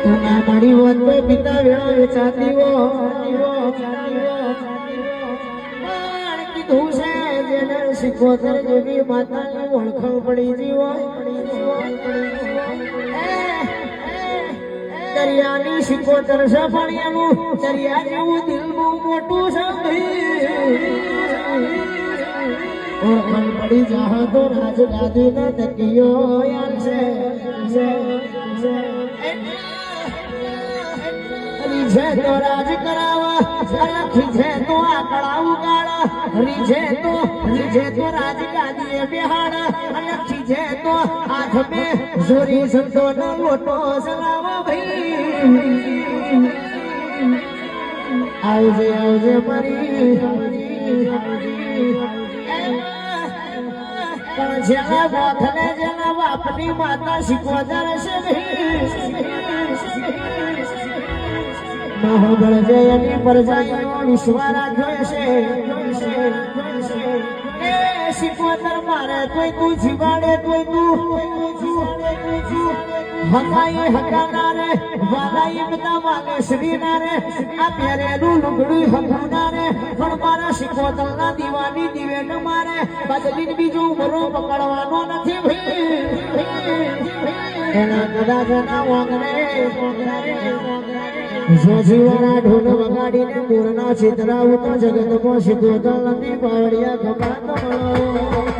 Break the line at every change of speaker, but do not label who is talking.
ના મારી વાત તો પિતા વેળા વેચાતી હો કીધું છે જેને શીખોતર જેવી માતાની ઓળખાણ પડી જીવો દરિયાની શીખોતર છે પણ એનું દરિયા જેવું દિલ બહુ મોટું છે ઓળખાણ પડી જા તો રાજ ગાદી ના તકીયો યાર છે રીઝે તો રાજ કરાવા અલખી છે તો આકડા ઉગાડા રીઝે તો રાજ ગાદીએ બેહાડા અલખી છે તો હાથ મે જોરી સંતો નો લોટો સલાવા ભાઈ આવજે મારી પણ જેના બોથને જેના બાપની માતા શીખવા છે મહાબળ જયની પરજાઈનો વિશ્વા રાખ્યો છે શીખવતર મારે કોઈ તું જીવાડે કોઈ તું હકાઈ હકાના રે વાલાઈ બધા વાલે શ્રી ના રે આ પહેરેલું લુગડું હકુના રે પણ મારા શીખવતર ના દીવાની દિવેટ મારે બદલીને બીજું મરો પકડવાનો નથી ભાઈ એના કદાચ ના વાંગરે જો જીવાના ઢોલ વગાડીને પૂરના ચિતરાવું તો જગતમાં શીખવતર નથી પાવડિયા ખબર